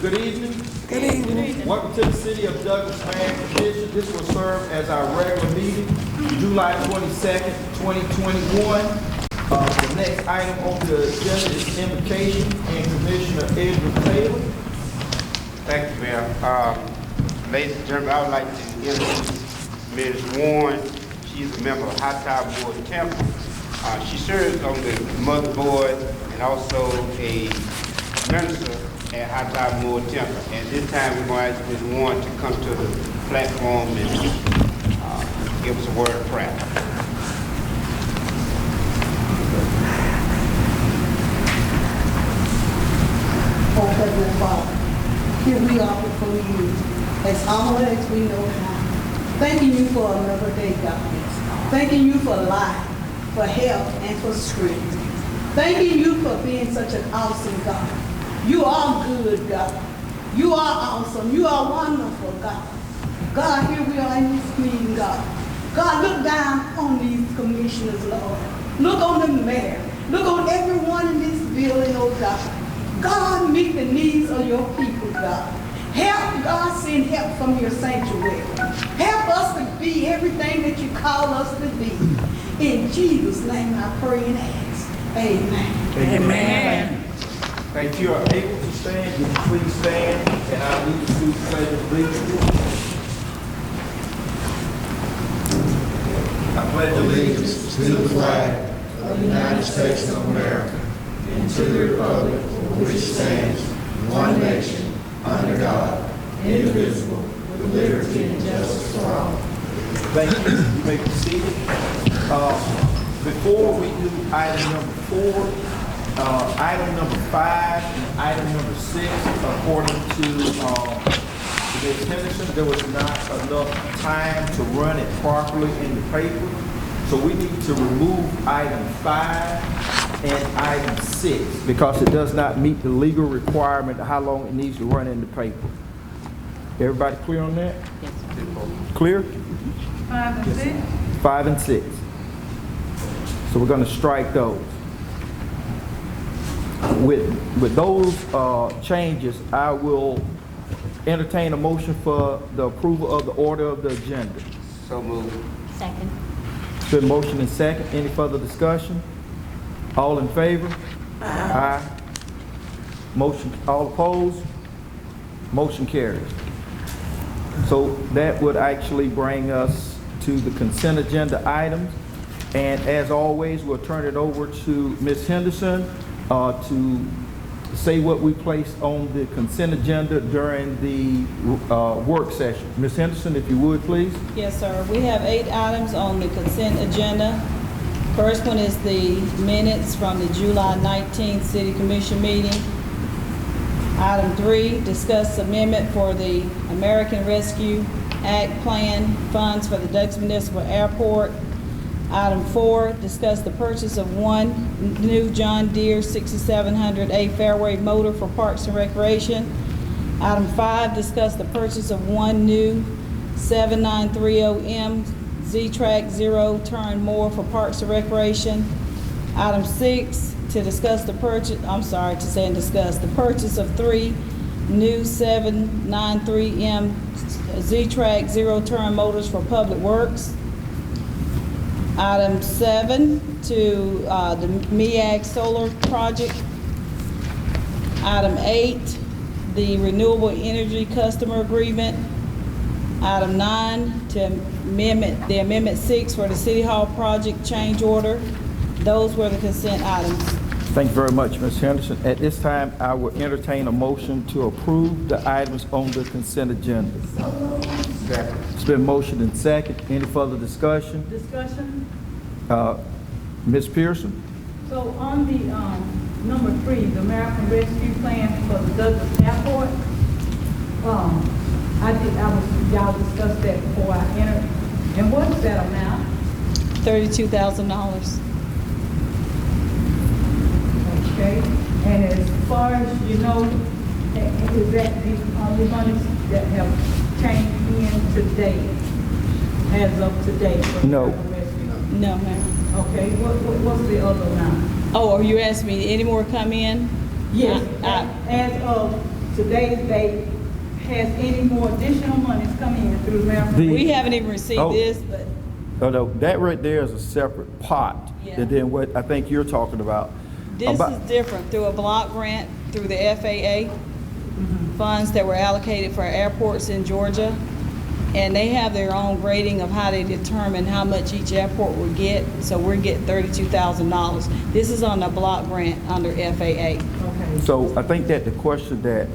Good evening. Good evening. Welcome to the City of Douglas Mayor Commission. This will serve as our regular meeting, July 22nd, 2021. The next item on the agenda is invocation and Commissioner Edward Taylor. Thank you, Mayor. Ladies and gentlemen, I would like to introduce Ms. Warren. She's a member of High Tide Board Temple. She serves on the Mother Board and also a minister at High Tide Board Temple. And this time we're going to ask Ms. Warren to come to the platform and give us a word of prayer. Oh, Heavenly Father, here we are before you, as humble as we know how. Thanking you for another day, God. Thanking you for life, for health, and for strength. Thanking you for being such an awesome God. You are good, God. You are awesome. You are wonderful, God. God, here we are in this meeting, God. God, look down on these commissioners, Lord. Look on the mayor. Look on everyone in this building, oh God. God, meet the needs of your people, God. Help, God, send help from your sanctuary. Help us to be everything that you call us to be. In Jesus' name I pray and ask. Amen. Amen. If you are able to stand, would you please stand, and I'll lead you through the pledge of allegiance. I pledge allegiance to the flag of the United States of America and to the republic for which stands one nation, under God, indivisible, with liberty and justice for all. Thank you. You may be seated. Before we do item number 4, item number 5 and item number 6, according to Ms. Henderson, there was not enough time to run it properly in the paper. So we need to remove item 5 and item 6 because it does not meet the legal requirement of how long it needs to run in the paper. Everybody clear on that? Yes. Clear? 5 and 6? 5 and 6. So we're going to strike those. With those changes, I will entertain a motion for the approval of the order of the agenda. So moved. Second. It's been motion and second. Any further discussion? All in favor? Aye. Motion, all opposed? Motion carries. So that would actually bring us to the consent agenda items. And as always, we'll turn it over to Ms. Henderson to say what we placed on the consent agenda during the work session. Ms. Henderson, if you would, please. Yes, sir. We have 8 items on the consent agenda. First one is the minutes from the July 19th City Commission meeting. Item 3, discuss amendment for the American Rescue Act Plan funds for the Douglas Municipal Airport. Item 4, discuss the purchase of 1 new John Deere 6700A Fairway motor for Parks and Recreation. Item 5, discuss the purchase of 1 new 7930M Z-Track zero-turn mower for Parks and Recreation. Item 6, to discuss the purchase, the purchase of 3 new 793M Z-Track zero-turn motors for Public Works. Item 7, to the MEAG solar project. Item 8, the renewable energy customer agreement. Item 9, to amendment 6 for the City Hall project change order. Those were the consent items. Thank you very much, Ms. Henderson. At this time, I will entertain a motion to approve the items on the consent agenda. Second. It's been motioned and second. Any further discussion? Discussion? Ms. Pearson? So on the number 3, the American Rescue Plan for the Douglas Airport, y'all discussed that before I entered. And what is that amount? $32,000. Okay. And as far as you know, is that the only monies that have came in today, as of today? for the No. American Rescue? No, ma'am. Okay, what's the other amount? Oh, are you asking me any more come in? Yes, I- as of today's date, has any more additional monies come in through the American? The- We haven't even received Oh. this, but No, that right there is a separate pot. Yeah. And then what I think you're talking about. this is different, through a block grant, through the FAA, funds that were allocated for airports in Georgia. And they have their own grading of how they determine how much each airport will get. So we're getting $32,000. This is on a block grant under FAA. Okay. So I think that the question that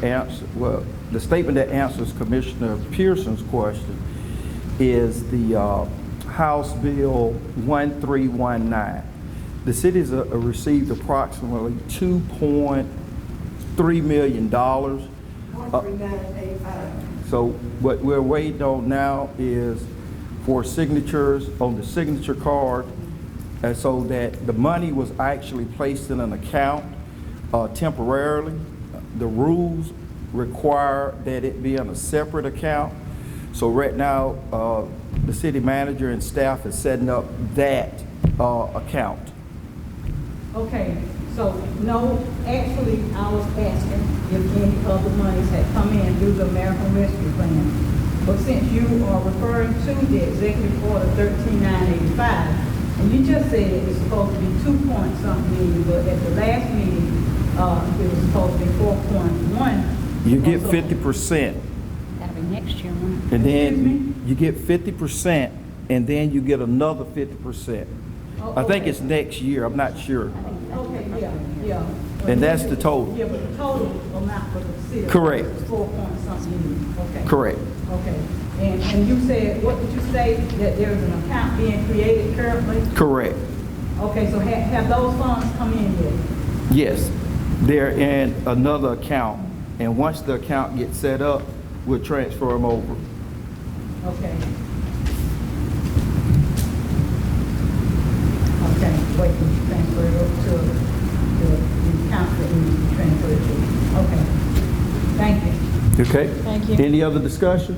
answer, well, the statement that answers Commissioner Pearson's question is the House Bill 1319. The cities received approximately $2.3 million. So what we're waiting on now is for signatures on the signature card, and so that the money was actually placed in an account temporarily. The rules require that it be in a separate account. So right now, the city manager and staff is setting up that account. Okay, so no, actually, I was asking if any of the monies had come in through the American Rescue Plan. But since you are referring to the Executive Order 13985, and you just said it's supposed to be 2-point-something million, but at the last meeting, it was supposed to be 4.1. You get 50%, That'll be next year, won't it? and Excuse me? then you get 50%, and then you get another 50%. Oh, I think okay. it's next year, I'm not sure. Okay, yeah. And that's the total. Yeah, but the total amount for the city. Correct. Was 4-point-something million, okay. Correct. Okay, and you said, what did you say, that there's an account being created currently? Correct. Okay, so have those funds come in yet? Yes, they're in another account, and once the account gets set up, we'll transfer them over. Okay. Okay, wait, till you transfer it over to the account that needs to be transferred to. Okay, thank you. Okay? Thank you. Any other discussion?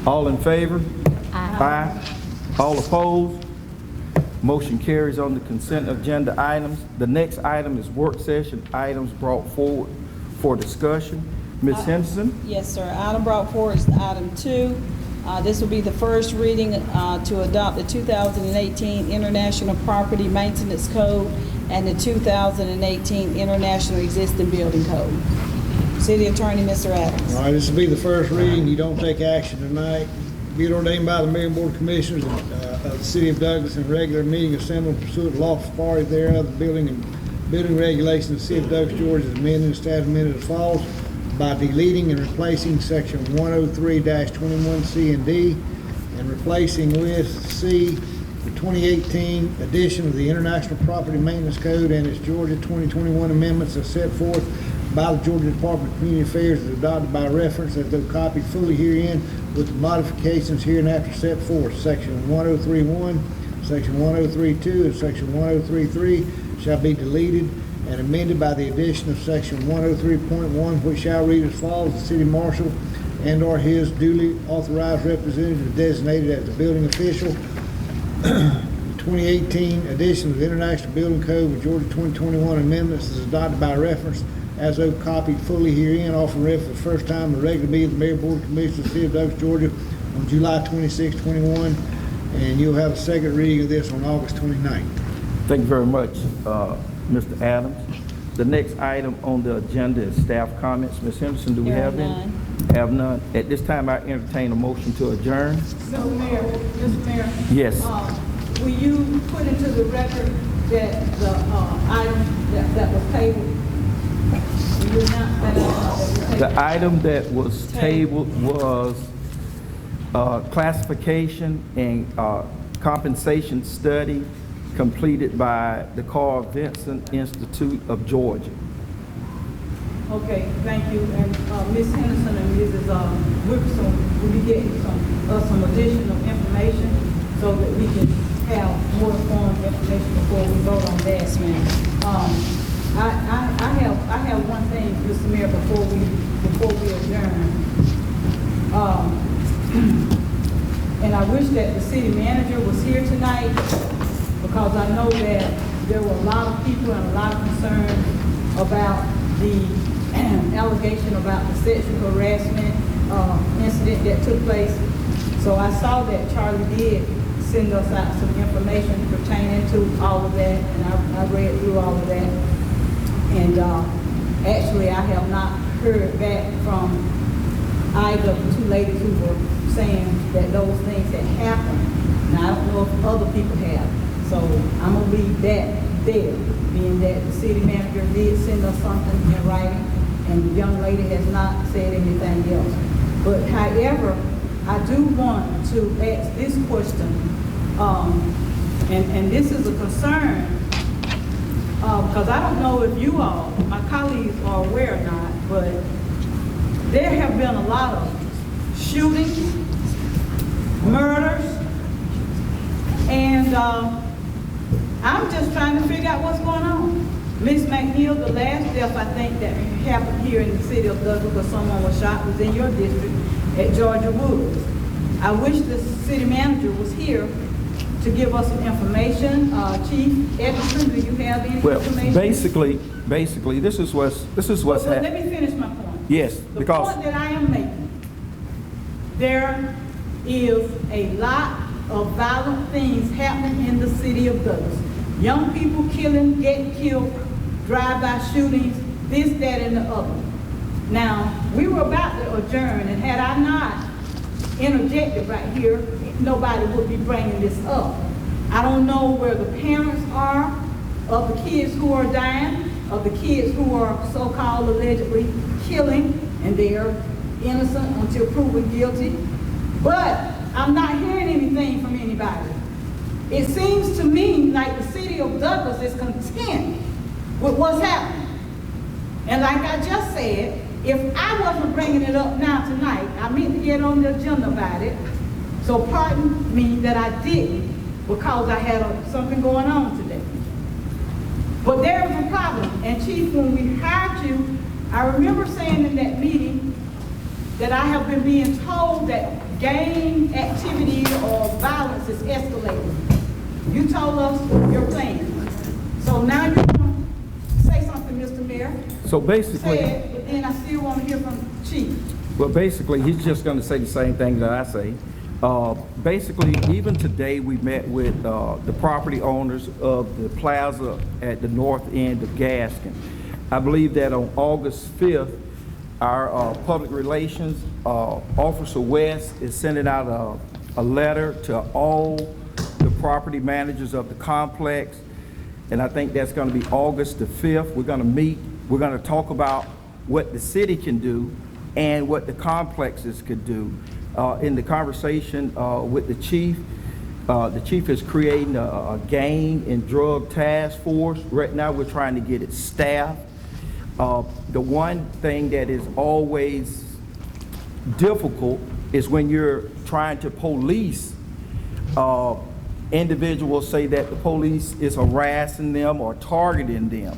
All in favor? Aye. All opposed? Motion carries on the consent agenda items. The next item is work session items brought forward for discussion. Ms. Henderson? Yes, sir. Item brought forward is item 2. This will be the first reading to adopt the 2018 International Property Maintenance Code and the 2018 International Existing Building Code. City Attorney, Mr. Adams. All right, this will be the first reading. You don't take action tonight. Be it ordained by the Mayor and Board of Commissioners of the City of Douglas in regular meeting assembled pursuant to lawful authority thereof, the building regulations of the City of Douglas, Georgia, is amended and established as follows: by deleting and replacing section 103-21C and D, and replacing with C the 2018 edition of the International Property Maintenance Code and its Georgia 2021 amendments as set forth by the Georgia Department of Community Affairs, is adopted by reference as though copied fully herein with the modifications hereinafter set forth. Section 1031, section 1032, and section 1033 shall be deleted and amended by the addition of section 103.1, which shall read as follows: the city marshal and/or his duly authorized representative designated as the building official. The 2018 edition of the International Building Code with Georgia 2021 amendments is adopted by reference as though copied fully herein, often read for the first time in the regular meeting of the Mayor Board of Commissioners of the City of Douglas, Georgia on July 26, 21, and you'll have a second reading of this on August 29th. Thank you very much, Mr. Adams. The next item on the agenda is staff comments. Ms. Henderson, do we There have are any? none. Have none. At this time, I entertain a motion to adjourn. Mr. Mayor, Yes. will you put into the record that the item that was tabled? Will you announce that item that was tabled? The item that was tabled was classification and compensation study completed by the Carl Vinson Institute of Georgia. Okay, thank you. And Ms. Henderson and Mrs. Wilkerson will be getting some additional information so that we can have more informed information before we vote on that. Yes, ma'am. I have one thing, Mr. Mayor, before we adjourn. And I wish that the city manager was here tonight, because I know that there were a lot of people and a lot of concerns about the allegation about the sexual harassment incident that took place. So I saw that Charlie did send us out some information pertaining to all of that, and I read through all of that. And actually, I have not heard back from either of the two ladies who were saying that those things had happened. Now, I don't know if other people have. So I'm gonna leave that there, being that the city manager did send us something in writing, and the young lady has not said anything else. But however, I do want to ask this question, and this is a concern, because I don't know if you all, my colleagues, are aware or not, but there have been a lot of shootings, murders, and I'm just trying to figure out what's going on. Ms. McNeil, the last death I think that happened here in the city of Douglas because someone was shot was in your district at Georgia Woods. I wish the city manager was here to give us some information. Chief Edison, do you have any information? Basically, this is what's Well, let happening. me finish my point. Yes, The because point that I am making, there is a lot of violent things happening in the city of Douglas. Young people killing, getting killed, drive-by shootings, this, that, and the other. Now, we were about to adjourn, and had I not interjected right here, nobody would be bringing this up. I don't know where the parents are of the kids who are dying, of the kids who are so-called allegedly killing, and they are innocent until proven guilty. But I'm not hearing anything from anybody. It seems to me like the city of Douglas is content with what's happening. And like I just said, if I wasn't bringing it up now tonight, I meant to get on the agenda about it. So pardon me that I didn't, because I had something going on today. But there is a problem. And Chief, when we hired you, I remember saying in that meeting that I have been being told that gang activity or violence is escalating. You told us your plan. So now you want to say something, Mr. Mayor. so basically, Say it, but then I still want to hear from Chief. well, basically, he's just going to say the same thing that I say. Basically, even today, we met with the property owners of the plaza at the north end of Gaskin. I believe that on August 5th, our public relations officer West is sending out a letter to all the property managers of the complex, and I think that's going to be August the 5th. We're going to meet. We're going to talk about what the city can do and what the complexes could do. In the conversation with the chief is creating a gang and drug task force. Right now, we're trying to get it staffed. The one thing that is always difficult is when you're trying to police. Individuals say that the police is harassing them or targeting them,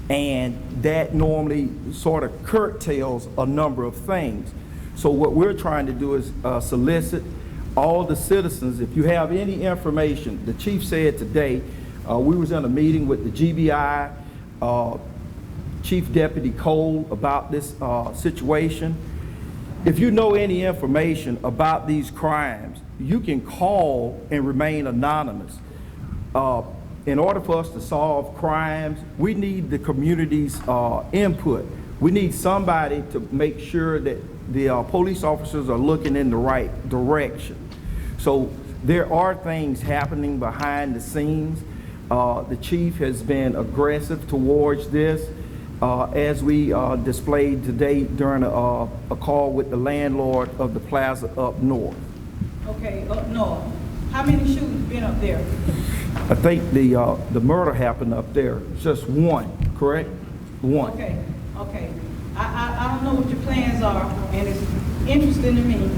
and that normally sort of curtails a number of things. So what we're trying to do is solicit all the citizens. If you have any information, the chief said today, we was in a meeting with the GBI, Chief Deputy Cole, about this situation. If you know any information about these crimes, you can call and remain anonymous. In order for us to solve crimes, we need the community's input. We need somebody to make sure that the police officers are looking in the right direction. So there are things happening behind the scenes. The chief has been aggressive towards this, as we displayed today during a call with the landlord of the plaza up north. Okay, up north. How many shootings been up there? I think the murder happened up there. Just one, correct? One. Okay, okay. I don't know what your plans are, and it's interesting to me,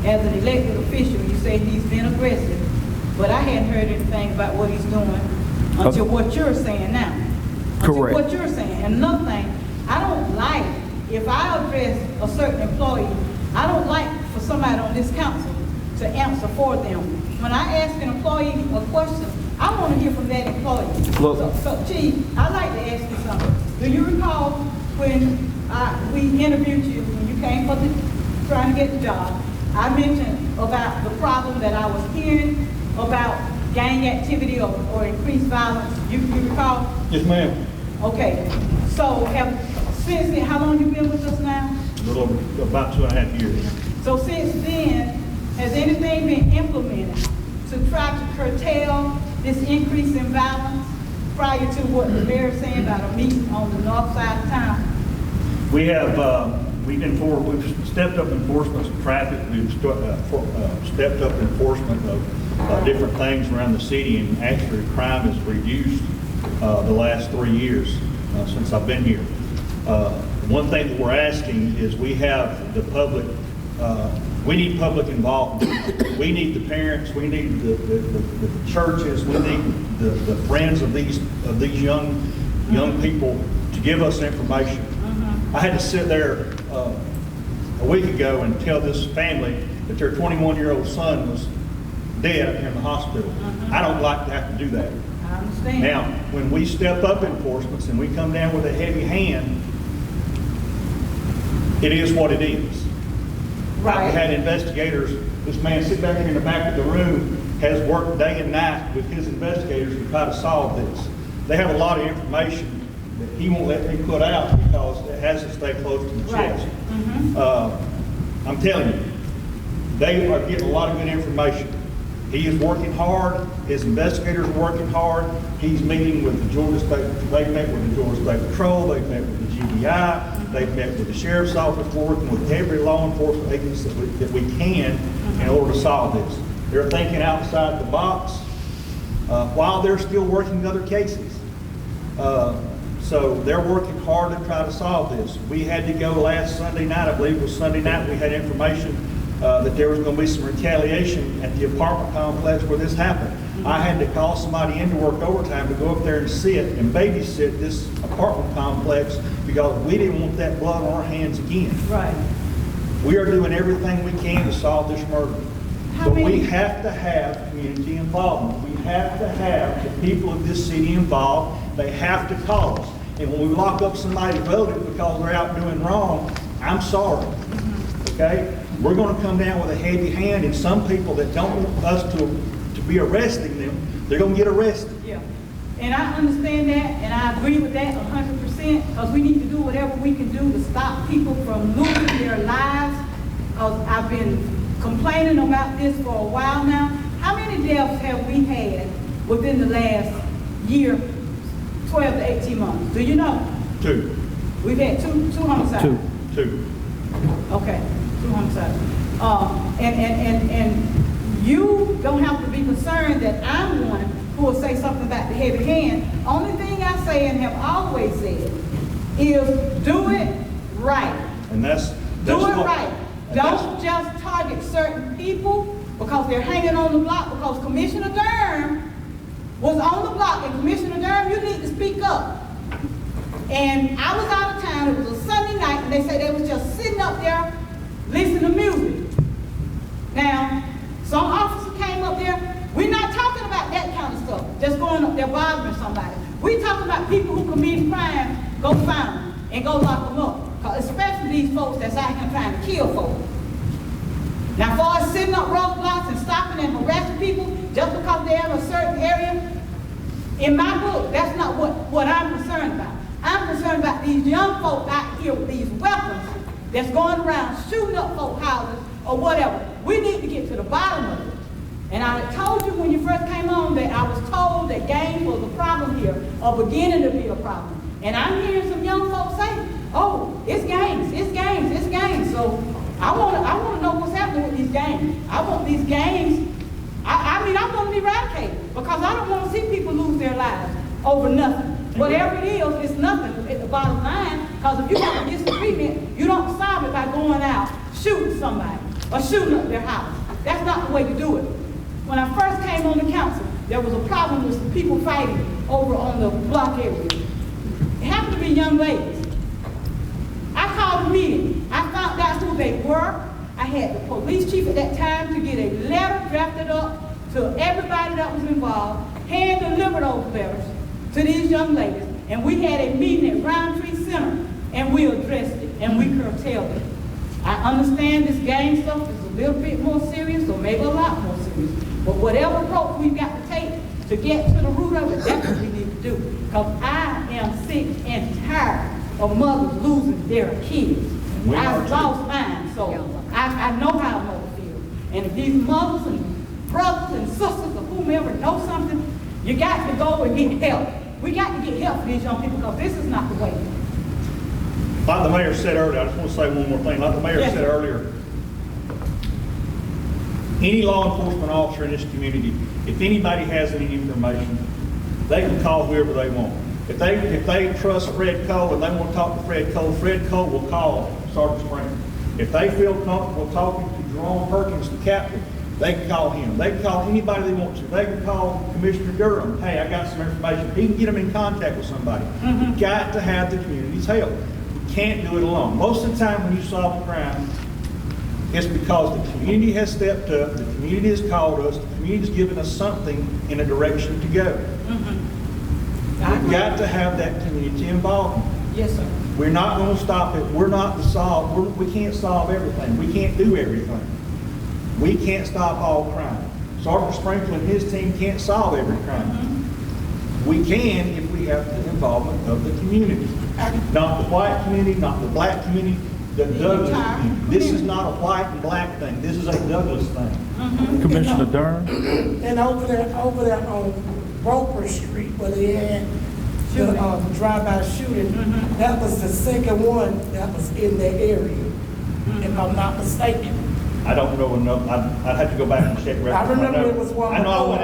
as an elected official, you say he's been aggressive, but I hadn't heard anything about what he's doing until what you're saying now. Correct. Until what you're saying. And another thing, I don't like, if I address a certain employee, I don't like for somebody on this council to answer for them. When I ask an employee a question, I want to hear from that employee. Look. So Chief, I'd like to ask you something. Do you recall when we interviewed you when you came for trying to get the job. I mentioned about the problem that I was hearing about gang activity or increased violence. You recall? Yes, ma'am. Okay. So since then, how long you been with us now? A little over about 2.5 years. So since then, has anything been implemented to try to curtail this increase in violence prior to what the mayor is saying about a meeting on the north side of town? We have, we've stepped up enforcement of traffic. We've stepped up enforcement of different things around the city, and actually crime has reduced the last 3 years since I've been here. One thing that we're asking is we have the public, we need public involvement. We need the parents, we need the churches, we need the friends of these young people to give us information. I had to sit there a week ago and tell this family that their 21-year-old son was dead in the hospital. I don't like to have to do that. I understand. Now, when we step up enforcements and we come down with a heavy hand, it is what it is. Right. I've had investigators, this man sit back here in the back of the room, has worked day and night with his investigators to try to solve this. They have a lot of information that he won't let me put out because it has to stay close to the chest. I'm telling you, they are getting a lot of good information. He is working hard, his investigators are working hard, he's meeting with the Georgia State, they've met with the Georgia State Patrol, they've met with the GBI, they've met with the Sheriff's Office, working with every law enforcement agency that we can in order to solve this. They're thinking outside the box while they're still working other cases. So they're working hard to try to solve this. We had to go last Sunday night, I believe it was Sunday night, we had information that there was going to be some retaliation at the apartment complex where this happened. I had to call somebody in to work overtime to go up there and sit and babysit this apartment complex because we didn't want that blood on our hands again. Right. We are doing everything we can to solve this murder. But we many- have to have community involvement. We have to have the people of this city involved. They have to call us. And when we lock up somebody's relative because they're out doing wrong, I'm sorry. Okay? We're going to come down with a heavy hand, and some people that don't want us to be arresting them, they're going to get arrested. Yeah. And I understand that, and I agree with that 100%, because we need to do whatever we can do to stop people from losing their lives. Because I've been complaining about this for a while now. How many deaths have we had within the last year, 12 to 18 months? Do you know? 2. We've had two homicides. 2. Okay, 2 homicides. And you don't have to be concerned that I'm one who will say something about the heavy hand. Only thing I say and have always said is do it right. And that's Do it what- right. and that's- Don't just target certain people because they're hanging on the block, because Commissioner Durham was on the block, and Commissioner Durham, you need to speak up. And I was out of town, it was a Sunday night, and they said they was just sitting up there listening to music. Now, some officer came up there, we're not talking about that kind of stuff, just going up there bothering somebody. We're talking about people who commit crime, go find them and go lock them up. 'Cause especially these folks that's out here trying to kill folks. Now, as far as sitting up roadblocks and stopping and harassing people just because they're in a certain area, in my book, that's not what I'm concerned about. I'm concerned about these young folk out here with these weapons that's going around shooting up folk houses or whatever. We need to get to the bottom of it. And I told you when you first came on that I was told that gangs was a problem here, or beginning to be a problem. And I'm hearing some young folks say, oh, it's gangs, it's gangs, it's gangs. So I want to know what's happening with these gangs. I want these gangs, I mean, I want to be eradicated because I don't want to see people lose their lives over nothing. Whatever it is, it's nothing at the bottom line, because if you have a disagreement, you don't solve it by going out shooting somebody or shooting up their house. That's not the way to do it. When I first came on the council, there was a problem with some people fighting over on the block area. It happened to be young ladies. I called a meeting. I found out who they were. I had the police chief at that time to get a letter drafted up to everybody that was involved, hand deliver those letters to these young ladies. And we had a meeting at Roundtree Center and we addressed it, and we curtailed it. I understand this gang stuff is a little bit more serious, or maybe a lot more serious, but whatever approach we've got to take to get to the root of it, that's what we need to do. Because I am sick and tired of mothers losing their kids. We are I've too. lost mine, so I know how a mother feels. And if these mothers and brothers and sisters or whomever know something, you got to go and get help. We got to get help for these young people, because this is not the way. Like the mayor said earlier, I just want to say one more thing. Like the mayor Yes. said earlier, any law enforcement officer in this community, if anybody has any information, they can call whoever they want. If they trust Fred Cole and they want to talk to Fred Cole will call Sergeant Springer. If they feel comfortable talking to Jerome Perkins, the captain, they can call him. They can call anybody they want to. They can call Commissioner Durham. Hey, I got some information. He can get them in contact with somebody. You've got to have the community's help. You can't do it alone. Most of the time when you solve a crime, it's because the community has stepped up, the community has called us, the community has given us something in a direction to go. We've got to have that community involvement. Yes, sir. We're not going to stop it. We're not the solve. We can't solve everything. We can't do everything. We can't stop all crime. Sergeant Sprinkle and his team can't solve every crime. We can if we have the involvement of the community. Not the white community, not the black community, the Douglas community. This is not a white and black thing. This is a Douglas thing. Commissioner Durham? And over there on Roper Street, where they had the drive-by shooting, that was the second one that was in that area, if I'm not mistaken. I don't know enough. I'd have to go back and check. I remember it was one I know I before. went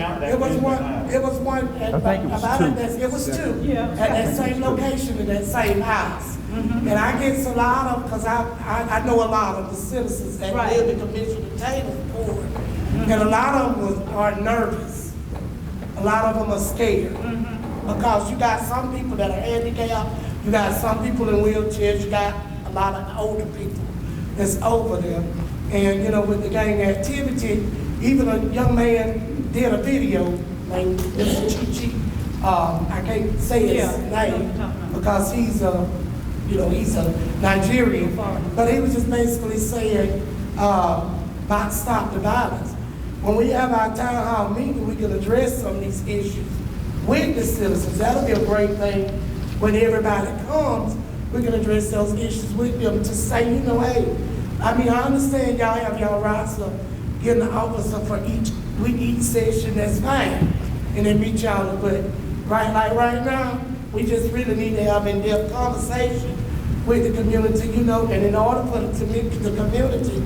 out that. It was Tuesday one, night. it was one, at I think it was about two. it was two, Yeah. at that same location, in that same house. And I get a lot of, because I know a lot of the citizens that Right. live in Commissioner Taylor's ward, and a lot of them are nervous. A lot of them are scared. Because you got some people that are handicapped, you got some people in wheelchairs, you got a lot of older people that's over there. And, you know, with the gang activity, even a young man did a video named Mr. Chichi. I can't say his name because he's a Nigerian. But he was just basically saying, about stop the violence. When we have our town hall meeting, we can address some of these issues with the citizens. That'll be a great thing when everybody comes. We can address those issues with them to say, you know, hey, I mean, I understand y'all have y'all rights of getting an officer for each session, that's fine. And then meet y'all, but right now, we just really need to have in-depth conversation with the community, you know, and in order for the community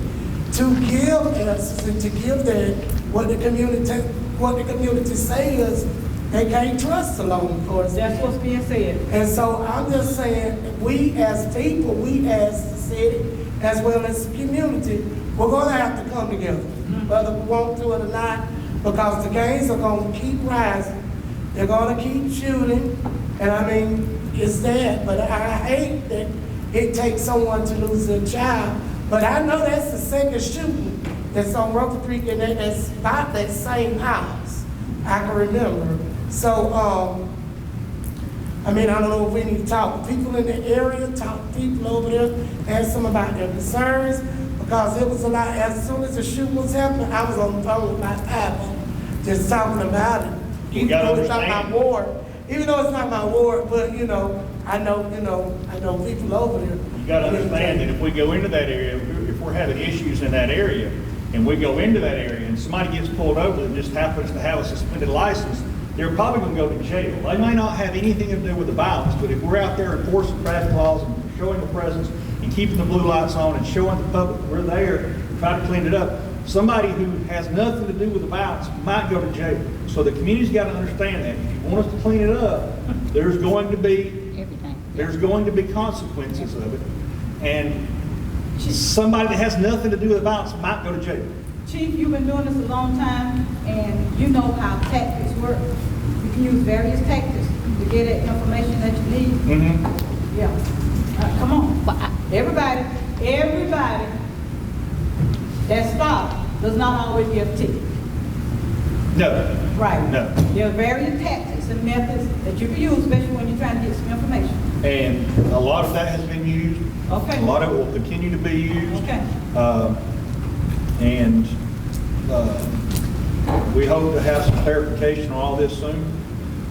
to give answers and to give them what the community says, they can't trust the law enforcement. That's what's being said. And so I'm just saying, we as people, we as the city, as well as the community, we're gonna have to come together, whether we want to or not, because the gangs are gonna keep rising. They're gonna keep shooting, and I mean, it's that, but I hate that it takes someone to lose their child. But I know that's the second shooting that's on Roper Creek, and that's about that same house. I can remember. So, I mean, I don't know if we need to talk to people in the area, talk to people over there, ask them about their concerns, because it was a lot. As soon as the shooting was happening, I was on the phone with my father, just talking about it. Even though it's not my ward, but you know, I know people over there. You gotta understand that if we go into that area, if we're having issues in that area, and we go into that area, and somebody gets pulled over that just happens to have a suspended license, they're probably gonna go to jail. They may not have anything to do with the violence, but if we're out there enforcing traffic laws and showing the presence and keeping the blue lights on and showing the public we're there, trying to clean it up, somebody who has nothing to do with the violence might go to jail. So the community's got to understand that. If you want us to clean it up, there's going to be consequences of it. And somebody that has nothing to do with violence might go to jail. Chief, you've been doing this a long time, and you know how tactics work. You can use various tactics to get that information that you need. Yeah. Come on. Everybody that stops does not always get a ticket. No. Right. No. There are various tactics. and methods that you can use, especially when you're trying to get some information. And a lot of that has been used. Okay. A lot of it will continue to be used. Okay. And we hope to have some clarification on all this soon.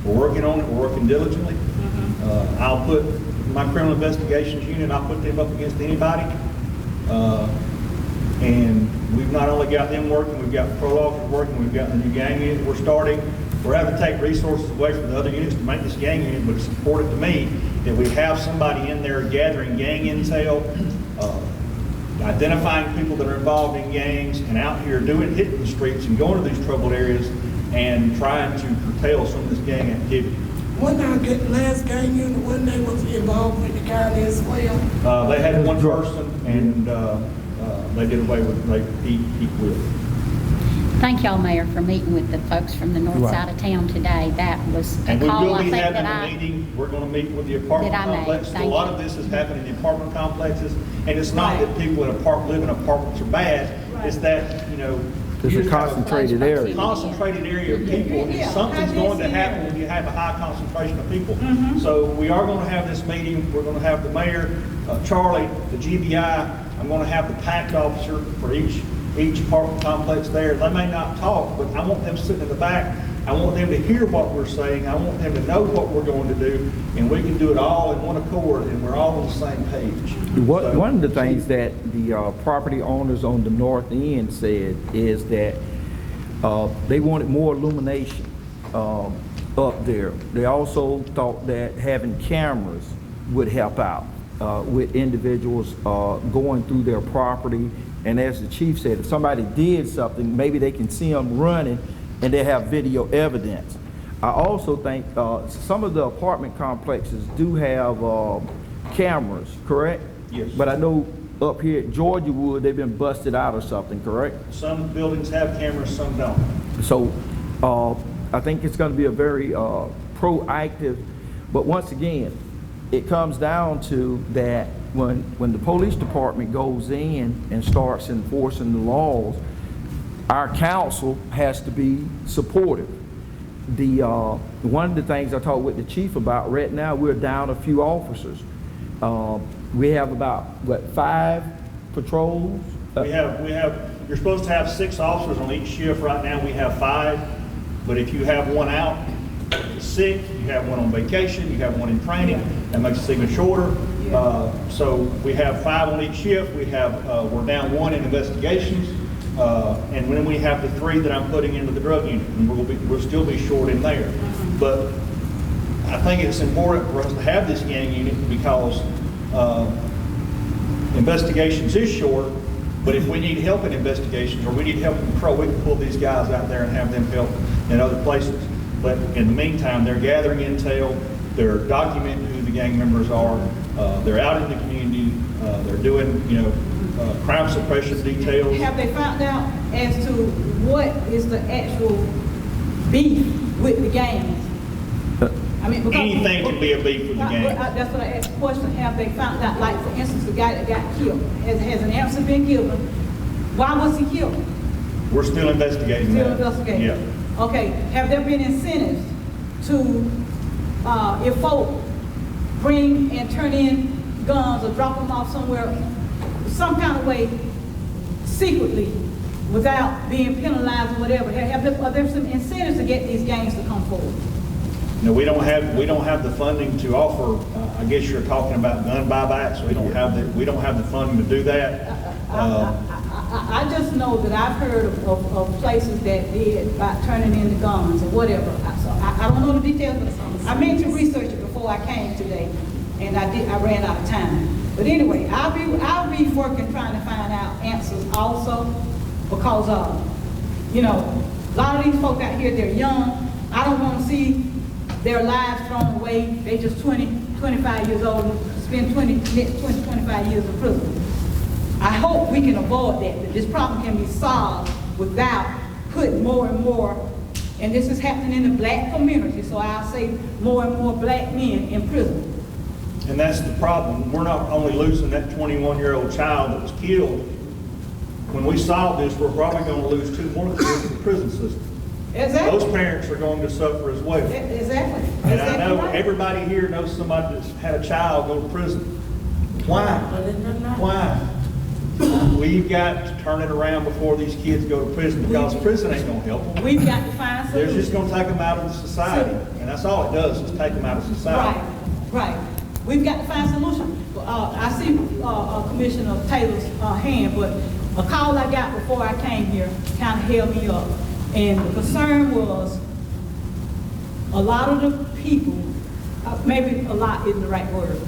We're working on it, we're working diligently. I'll put my criminal investigations unit, I'll put them up against anybody. And we've not only got them working, we've got patrol officers working, we've got the new gang unit we're starting. We're having to take resources away from the other units to make this gang unit, but it's important to me that we have somebody in there gathering gang intel, identifying people that are involved in gangs, and out here hitting the streets and going to these troubled areas and trying to curtail some of this gang activity. When I get last gang unit, when they was involved with the county as well. They had one person, and they did away with, he quit. Thank y'all, Mayor, for meeting with the folks from the north side of town today. That was a And we call, will I be think, having that a meeting, we're gonna meet with the apartment that I made. complexes. A Thank lot you. of this is happening in the apartment complexes, and it's not Right. that people live in apartments are bad, it's that, you know. It's you a just have concentrated area. Concentrated area of people, and Yeah, something's going to happen when you have a high concentration of people. So we are gonna have this meeting, we're gonna have the mayor, Charlie, the GBI, I'm gonna have the PACT officer for each apartment complex there. They may not talk, but I want them sitting in the back. I want them to hear what we're saying. I want them to know what we're going to do, and we can do it all in one accord, and we're all on the same page. So- One of the things that the property owners on the north end said is that they wanted more illumination up there. They also thought that having cameras would help out with individuals going through their property. And as the chief said, if somebody did something, maybe they can see them running and they have video evidence. I also think some of the apartment complexes do have cameras, correct? Yes. But I know up here at Georgia Wood, they've been busted out or something, correct? Some buildings have cameras, some don't. So I think it's going to be a very proactive, but once again, it comes down to that when the police department goes in and starts enforcing the laws, our council has to be supportive. One of the things I talked with the chief about, right now we're down a few officers. We have about, 5 patrols? We have, you're supposed to have 6 officers on each shift. Right now, we have 5. But if you have one out, sick, you have one on vacation, you have one in training, that makes it even shorter. So we have 5 on each shift. We're down 1 in investigations. And then we have the 3 that I'm putting into the drug unit, and we'll still be short in there. But I think it's important for us to have this gang unit because investigations is short, but if we need help in investigations or we need help in patrol, we can pull these guys out there and have them help in other places. But in the meantime, they're gathering intel, they're documenting who the gang members are, they're out in the community, they're doing, crime suppression details. Have they found out as to what is the actual beef with the gangs? I mean, because Anything can be a beef with the gang. That's what I asked the question. Have they found out, like, for instance, the guy that got killed, has an answer been given? Why was he killed? We're still investigating Still that. investigating? Yeah. Okay, have there been incentives to, if folk bring and turn in guns or drop them off somewhere, some kind of way, secretly, without being penalized or whatever? Are there some incentives to get these gangs to come forward? No, we don't have the funding to offer. I guess you're talking about gun buybacks. We don't have the funding to do that. I just know that I've heard of places that did by turning in the guns or whatever. So I don't know the details, but I meant to research it before I came today, and I ran out of time. But anyway, I'll be working trying to find out answers also, because a lot of these folk out here, they're young. I don't want to see their lives thrown away. They just 25 years old and spend 25 years in prison. I hope we can avoid that this problem can be solved without putting more and more, and this is happening in the black community, so I'll say more and more black men in prison. And that's the problem. We're not only losing that 21-year-old child that was killed. When we solve this, we're probably going to lose 2 more kids in the prison system. Exactly. Those parents are going to suffer as well. Exactly. And I Exactly know right. everybody here knows somebody that's had a child go to prison. Why? But it's not. Why? We've got to turn it around before these kids go to prison, because prison ain't gonna help them. We've got to find They're solutions. just gonna take them out of society, and that's all it does, is take them out of society. Right. We've got to find solutions. I see Commissioner Taylor's hand, but a call I got before I came here kind of held me up. And the concern was a lot of the people, maybe a lot isn't the right word.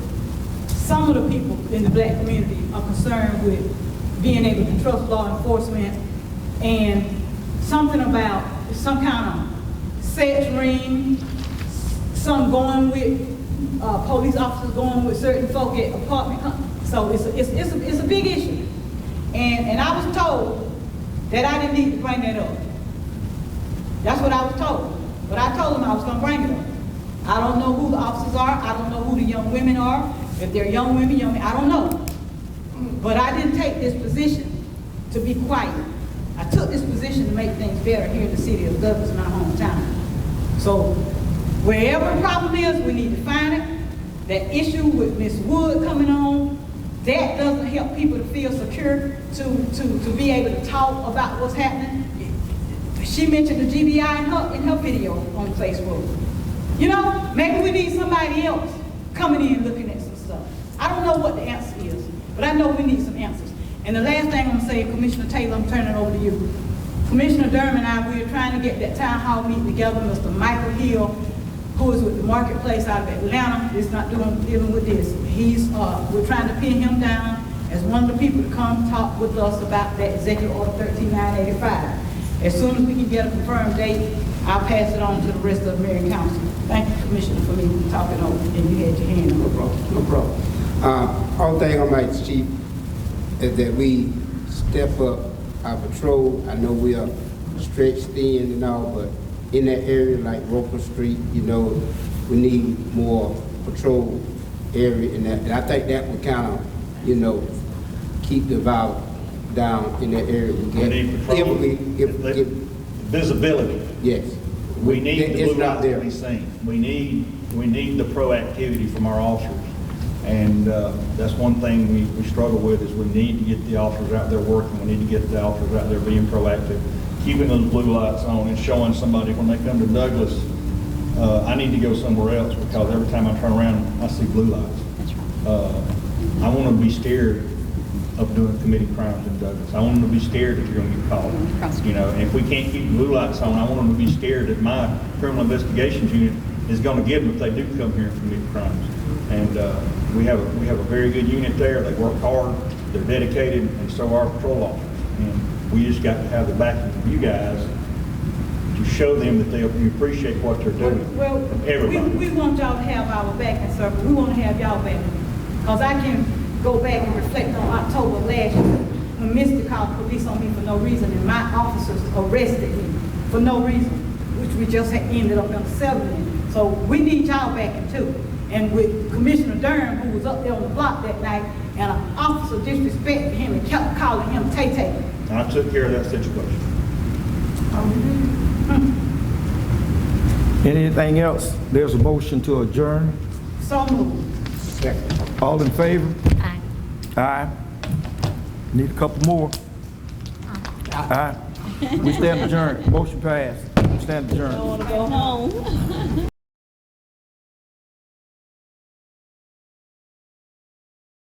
Some of the people in the black community are concerned with being able to trust law enforcement and something about some kind of sex ring, some going with police officers going with certain folk at apartment. So it's a big issue. And I was told that I didn't need to bring that up. That's what I was told. But I told them I was going to bring it up. I don't know who the officers are. I don't know who the young women are. If they're young women, I don't know. But I didn't take this position to be quiet. I took this position to make things better here in the city of Douglas, my hometown. So wherever the problem is, we need to find it. That issue with Ms. Wood coming on, that doesn't help people to feel secure, to be able to talk about what's happening. She mentioned the GBI in her video on Facebook. You know, maybe we need somebody else coming in looking at some stuff. I don't know what the answer is, but I know we need some answers. And the last thing I'm saying, Commissioner Taylor, I'm turning it over to you. Commissioner Durham and I, we are trying to get that town hall meeting together. Mr. Michael Hill, who is with the marketplace out of Atlanta, is not dealing with this. We're trying to pin him down as one of the people to come talk with us about that Executive Order 13985. As soon as we can get a confirmed date, I'll pass it on to the rest of the Marion Council. Thank you, Commissioner, for me talking over, and you had your hand up. No problem. Only thing on my chief is that we step up our patrol. I know we are stretched thin and all, but in that area like Roper Street, we need more patrol area in that. And I think that would kind of, keep the violence down in that area. We need patrol. Visibility. Yes. We need the It's blue not lights to there. be seen. We need the proactivity from our officers. And that's one thing we struggle with, is we need to get the officers out there working. We need to get the officers out there being proactive, keeping those blue lights on and showing somebody when they come to Douglas, I need to go somewhere else, because every time I turn around, I see blue lights. That's right. I want them to be scared of committing crimes in Douglas. I want them to be scared that you're going to get caught. And if we can't keep the blue lights on, I want them to be scared that my criminal investigations unit is going to get them if they do come here and commit crimes. And we have a very good unit there. They work hard, they're dedicated, and so are patrol officers. And we just got to have the backing of you guys to show them that we appreciate what they're doing. Well, everybody. we want y'all to have our backing, sir, but we want to have y'all back. Because I can go back and reflect on October last year, when Mr. called police on me for no reason, and my officers arrested me for no reason, which we just had ended up in a settlement. So we need y'all backing too. And with Commissioner Durham, who was up there on the block that night, and an officer disrespected him and kept calling him Tay-Tay. I took care of that situation. Anything else? There's a motion to adjourn. So moved. All in favor? Aye. Aye. Need a couple more. Aye. We stand adjourned. Motion passed. We stand adjourned. I want to go home.